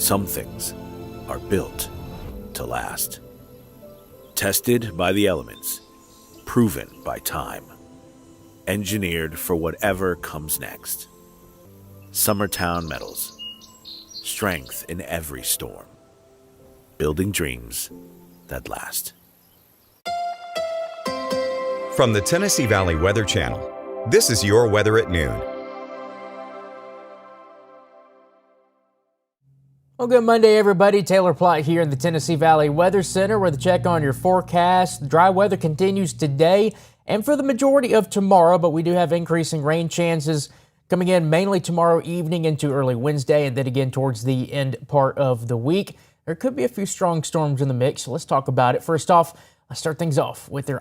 Some things are built to last. Tested by the elements, proven by time, engineered for whatever comes next. Summertown Metals. Strength in every storm. Building dreams that last. From the Tennessee Valley Weather Channel, this is your weather at noon. Well, good Monday, everybody. Taylor Plott here in the Tennessee Valley Weather Center with a check on your forecast. Dry weather continues today and for the majority of tomorrow, but we do have increasing rain chances coming in mainly tomorrow evening into early Wednesday and then again towards the end part of the week. There could be a few strong storms in the mix, so let's talk about it. First off, let's start things off with your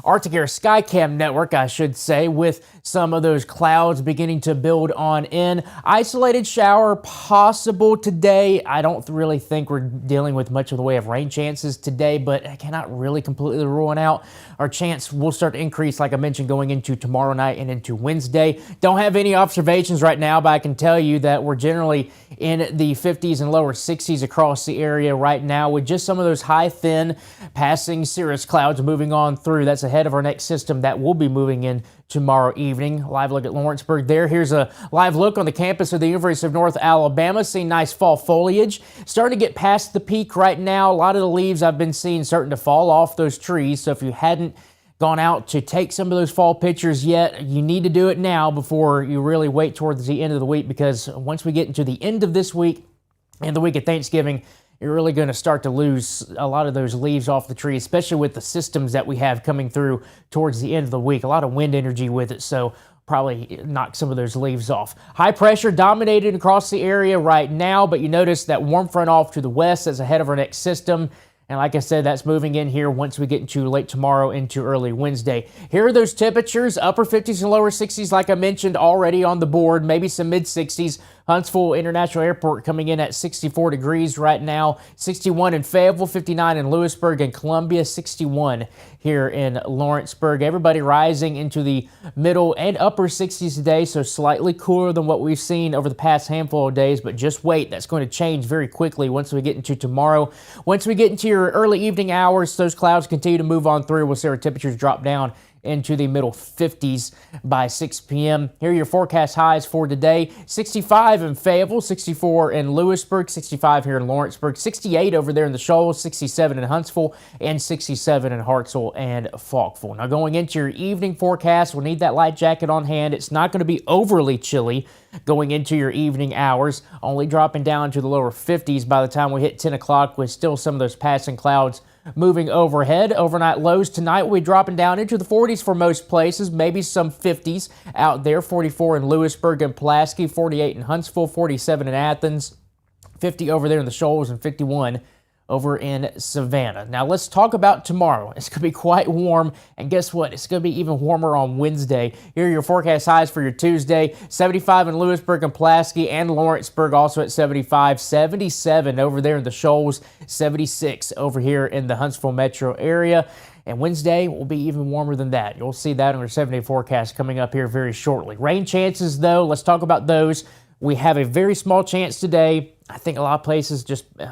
Arctic Air Skycam network, I should say, with some of those clouds beginning to build on in. Isolated shower possible today. I don't really think we're dealing with much of the way of rain chances today, but I cannot really completely rule it out. Our chance will start to increase, like I mentioned, going into tomorrow night and into Wednesday. Don't have any observations right now, but I can tell you that we're generally in the 50s and lower 60s across the area right now with just some of those high, thin, passing cirrus clouds moving on through. That's ahead of our next system that will be moving in tomorrow evening. Live look at Lawrenceburg there. Here's a live look on the campus of the University of North Alabama. Seeing nice fall foliage. Starting to get past the peak right now. A lot of the leaves I've been seeing starting to fall off those trees. So if you hadn't gone out to take some of those fall pictures yet, you need to do it now before you really wait towards the end of the week, because once we get into the end of this week and the week of Thanksgiving, you're really going to start to lose a lot of those leaves off the tree, especially with the systems that we have coming through towards the end of the week. A lot of wind energy with it, so probably knock some of those leaves off. High pressure dominated across the area right now, but you notice that warm front off to the west is ahead of our next system. And like I said, that's moving in here once we get into late tomorrow into early Wednesday. Here are those temperatures, upper 50s and lower 60s, like I mentioned already on the board, maybe some mid 60s. Huntsville International Airport coming in at 64 degrees right now, 61 in Fayetteville, 59 in Lewisburg and Columbia, 61 here in Lawrenceburg. Everybody rising into the middle and upper 60s today, so slightly cooler than what we've seen over the past handful of days, but just wait, that's going to change very quickly once we get into tomorrow. Once we get into your early evening hours, those clouds continue to move on through. We'll see our temperatures drop down into the middle 50s by 6 p.m. Here are your forecast highs for today. 65 in Fayetteville, 64 in Lewisburg, 65 here in Lawrenceburg, 68 over there in the Shoals, 67 in Huntsville, and 67 in Hartselle and Falkville. Now going into your evening forecast, we'll need that light jacket on hand. It's not going to be overly chilly going into your evening hours, only dropping down to the lower 50s by the time we hit 10 o'clock with still some of those passing clouds moving overhead. Overnight lows tonight will be dropping down into the 40s for most places, maybe some 50s out there. 44 in Lewisburg and Pulaski, 48 in Huntsville, 47 in Athens, 50 over there in the Shoals, and 51 over in Savannah. Now let's talk about tomorrow. It's going to be quite warm, and guess what? It's going to be even warmer on Wednesday. Here are your forecast highs for your Tuesday. 75 in Lewisburg and Pulaski and Lawrenceburg also at 75. 77 over there in the Shoals. 76 over here in the Huntsville metro area. And Wednesday will be even warmer than that. You'll see that on our 7-day forecast coming up here very shortly. Rain chances, though, let's talk about those. We have a very small chance today. I think a lot of places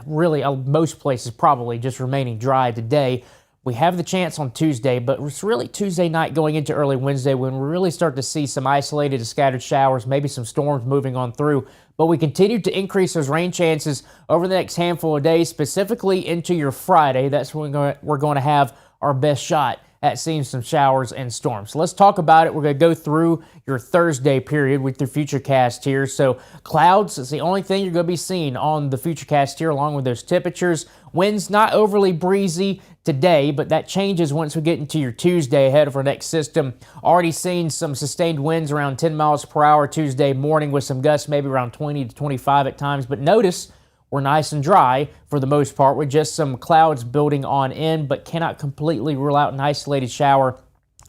most places probably just remaining dry today. We have the chance on Tuesday, but it's really Tuesday night going into early Wednesday when we really start to see some isolated scattered showers, maybe some storms moving on through. But we continue to increase those rain chances over the next handful of days, specifically into your Friday. That's when we're going to have our best shot at seeing some showers and storms. So let's talk about it. We're going to go through your Thursday period with your Futurecast here. So clouds is the only thing you're going to be seeing on the Futurecast here, along with those temperatures. Winds not overly breezy today, but that changes once we get into your Tuesday ahead of our next system. Already seeing some sustained winds around 10 miles per hour Tuesday morning with some gusts maybe around 20 to 25 at times. But notice we're nice and dry for the most part with just some clouds building on in, but cannot completely rule out an isolated shower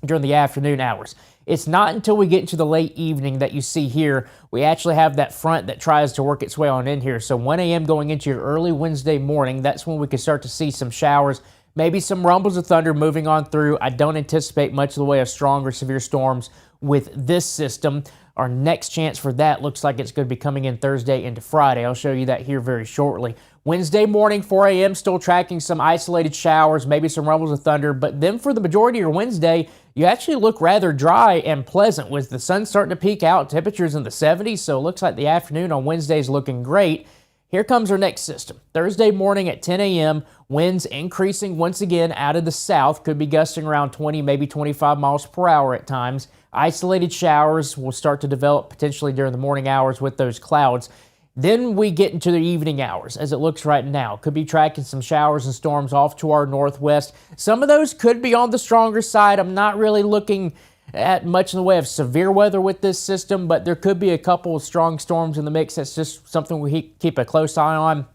during the afternoon hours. It's not until we get into the late evening that you see here, we actually have that front that tries to work its way on in here. So 1 a.m. going into your early Wednesday morning, that's when we can start to see some showers, maybe some rumbles of thunder moving on through. I don't anticipate much of the way of strong or severe storms with this system. Our next chance for that looks like it's going to be coming in Thursday into Friday. I'll show you that here very shortly. Wednesday morning, 4 a.m., still tracking some isolated showers, maybe some rumbles of thunder. But then for the majority of your Wednesday, you actually look rather dry and pleasant with the sun starting to peak out, temperatures in the 70s. So it looks like the afternoon on Wednesday is looking great. Here comes our next system. Thursday morning at 10 a.m., winds increasing once again out of the south, could be gusting around 20, maybe 25 miles per hour at times. Isolated showers will start to develop potentially during the morning hours with those clouds. Then we get into the evening hours, as it looks right now. Could be tracking some showers and storms off to our northwest. Some of those could be on the stronger side. I'm not really looking at much in the way of severe weather with this system, but there could be a couple of strong storms in the mix. That's just something we keep a close eye on.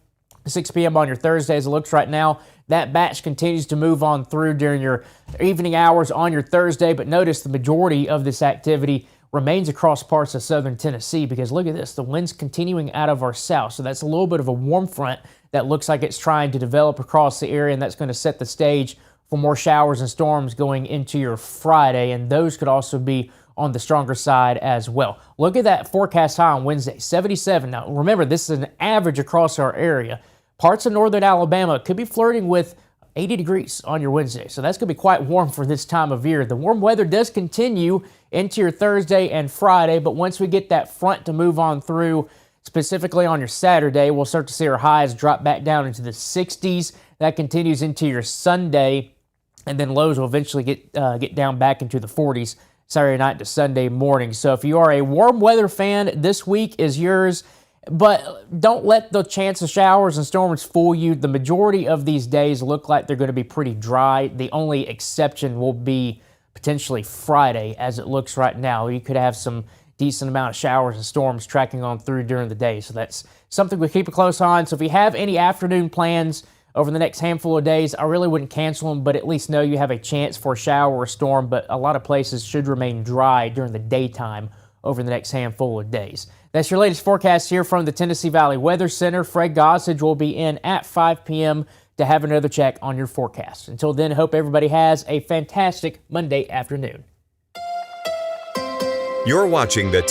6 p.m. on your Thursday, as it looks right now. That batch continues to move on through during your evening hours on your Thursday, but notice the majority of this activity remains across parts of southern Tennessee, because look at this, the wind's continuing out of our south. So that's a little bit of a warm front that looks like it's trying to develop across the area, and that's going to set the stage for more showers and storms going into your Friday, and those could also be on the stronger side as well. Look at that forecast high on Wednesday, 77. Now remember, this is an average across our area. Parts of northern Alabama could be flirting with 80 degrees on your Wednesday, so that's going to be quite warm for this time of year. The warm weather does continue into your Thursday and Friday, but once we get that front to move on through, specifically on your Saturday, we'll start to see our highs drop back down into the 60s. That continues into your Sunday, and then lows will eventually get down back into the 40s Saturday night to Sunday morning. So if you are a warm weather fan, this week is yours. But don't let the chance of showers and storms fool you. The majority of these days look like they're going to be pretty dry. The only exception will be potentially Friday, as it looks right now. You could have some decent amount of showers and storms tracking on through during the day. So that's something we keep a close eye on. So if you have any afternoon plans over the next handful of days, I really wouldn't cancel them, but at least know you have a chance for a shower or a storm. But a lot of places should remain dry during the daytime over the next handful of days. That's your latest forecast here from the Tennessee Valley Weather Center. Fred Gossage will be in at 5 p.m. to have another check on your forecast. Until then, hope everybody has a fantastic Monday afternoon. You're watching the